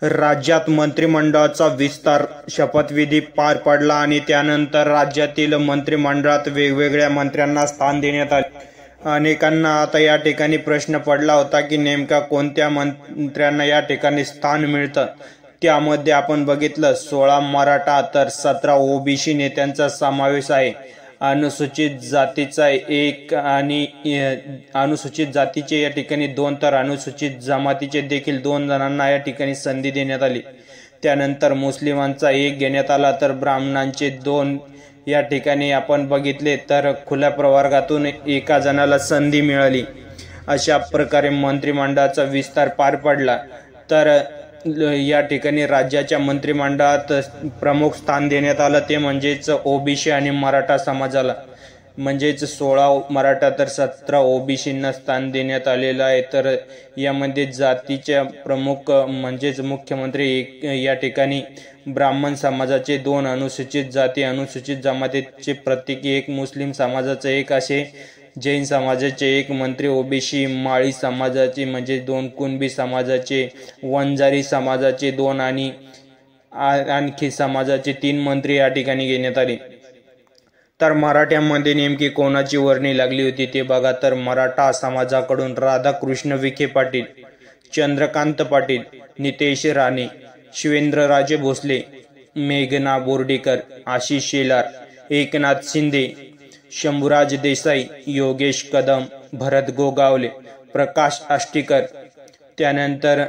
राज्यात मंत्रिमंडळाचा विस्तार शपथविधी पार पडला आणि त्यानंतर राज्यातील मंत्रिमंडळात वेगवेगळ्या मंत्र्यांना स्थान देण्यात आले। अनेकांना आता या ठिकाणी प्रश्न पडला होता की नेमका कोणत्या मंत्र्यांना या ठिकाणी स्थान मिळतं। त्यामध्ये आपण बघितलं 16 मराठा तर 17 ओबीसी नेत्यांचा समावेश आहे। अनुसूचित जातीचा 1 आणि अनुसूचित जातीचे या ठिकाणी 2 तर अनुसूचित जमातीचे देखील 2 जणांना या ठिकाणी संधी देण्यात आली। त्यानंतर मुस्लिमांचा 1 घेण्यात आला तर ब्राह्मणांचे 2 या ठिकाणी आपण बघितले तर खुल्या प्रवर्गातून 1 जणाला संधी मिळाली। अशा प्रकारे मंत्रिमंडळाचा विस्तार पार पडला। तर या ठिकाणी राज्याच्या मंत्रिमंडळात प्रमुख स्थान देण्यात आलं ते म्हणजेच ओबीसी आणि मराठा समाजाला, म्हणजेच 16 मराठा तर 17 ओबीसींना स्थान देण्यात आलेलं आहे। तर यामध्ये जातीच्या प्रमुख म्हणजेच मुख्यमंत्री या ठिकाणी ब्राह्मण समाजाचे 2, अनुसूचित जाती अनुसूचित जमातीचे प्रत्येकी 1, मुस्लिम समाजाचे 1 असे जैन समाजाचे 1 मंत्री, ओबीसी माळी समाजाचे म्हणजे 2, कुणबी समाजाचे, वंजारी समाजाचे 2 आणि आणखी समाजाचे 3 मंत्री या ठिकाणी घेण्यात आले। तर मराठ्यामध्ये नेमकी कोणाची वर्णी लागली होती ते बघा। तर मराठा समाजाकडून राधाकृष्ण विखे पाटील, चंद्रकांत पाटील, नितेश राणे, शिवेंद्रराजे भोसले, मेघना बोर्डीकर, आशिष शेलार, एकनाथ शिंदे, शंभूराज देसाई, योगेश कदम, भरत गोगावले, प्रकाश आष्टीकर, त्यानंतर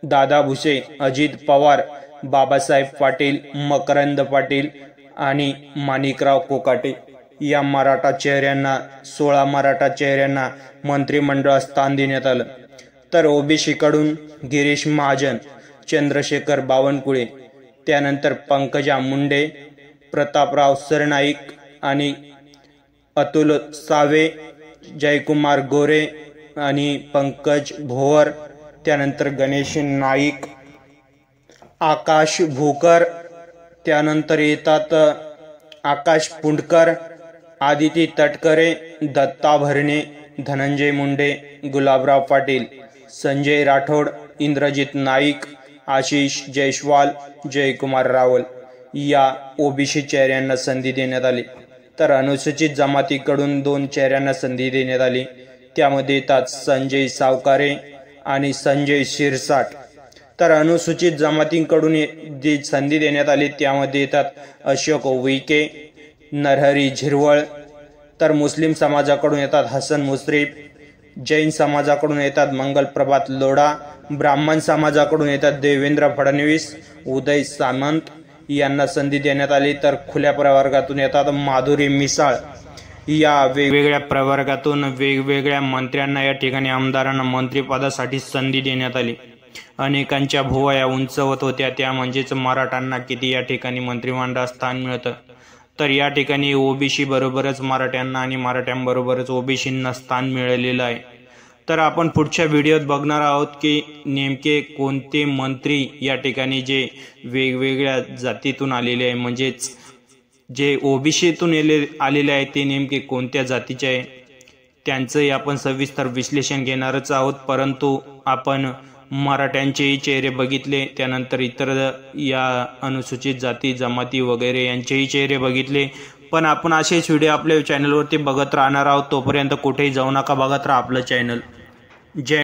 दादा भुसे, अजित पवार, बाबासाहेब पाटील, मकरंद पाटील आणि माणिकराव कोकाटे या मराठा चेहऱ्यांना 16 मराठा चेहऱ्यांना मंत्रिमंडळात स्थान देण्यात आलं। तर ओबीसी कडून गिरीश महाजन, चंद्रशेखर बावनकुळे, त्यानंतर पंकजा मुंडे, प्रतापराव सरनाईक आणि अतुल सावे, जयकुमार गोरे आणि पंकज भोवर, त्यानंतर गणेश नाईक, आकाश भोकर, त्यानंतर येतात आकाश पुंडकर, आदिती तटकरे, दत्ता भरणे, धनंजय मुंडे, गुलाबराव पाटील, संजय राठोड, इंद्रजित नाईक, आशिष जयस्वाल, जयकुमार रावल या ओबीसी चेहऱ्यांना संधी देण्यात आली। तर अनुसूचित जमातीकडून 2 चेहऱ्यांना संधी देण्यात आली। त्यामध्ये येतात संजय सावकारे आणि संजय शिरसाट। तर अनुसूचित जमातीकडून जी संधी देण्यात आली त्यामध्ये येतात अशोक विके, नरहरी झिरवळ, तर मुस्लिम समाजाकडून येतात हसन मुश्रीफ, जैन समाजाकडून येतात मंगल प्रभात लोढा, ब्राह्मण समाजाकडून येतात देवेंद्र फडणवीस, उदय सामंत यांना संधी देण्यात आली। तर खुल्या प्रवर्गातून येतात माधुरी मिसाळ। या वेगवेगळ्या प्रवर्गातून वेगवेगळ्या मंत्र्यांना या ठिकाणी आमदारांना मंत्रिपदासाठी संधी देण्यात आली। अनेकांच्या भुवया उंचवत होत्या त्या म्हणजेच मराठ्यांना किती या ठिकाणी मंत्रिमंडळात स्थान मिळतं। तर या ठिकाणी ओबीसी बरोबरच मराठ्यांना आणि मराठ्यांबरोबरच ओबीसींना स्थान मिळालेलं आहे। तर आपण पुढच्या व्हिडिओत बघणार आहोत की नेमके कोणते मंत्री या ठिकाणी जे वेगवेगळ्या जातीतून आलेले आहे, म्हणजेच जे ओबीसीतून आलेले आहे ते नेमके कोणत्या जातीचे आहे त्यांचंही आपण सविस्तर विश्लेषण घेणारच आहोत। परंतु आपण मराठ्यांचेही चेहरे बघितले, त्यानंतर इतर या अनुसूचित जाती जमाती वगैरे यांचेही चेहरे बघितले। पण आपण असेच व्हिडिओ आपल्या चॅनलवरती बघत राहणार आहोत। तोपर्यंत कुठेही जाऊ नका, बघत राहा आपलं चॅनल। जय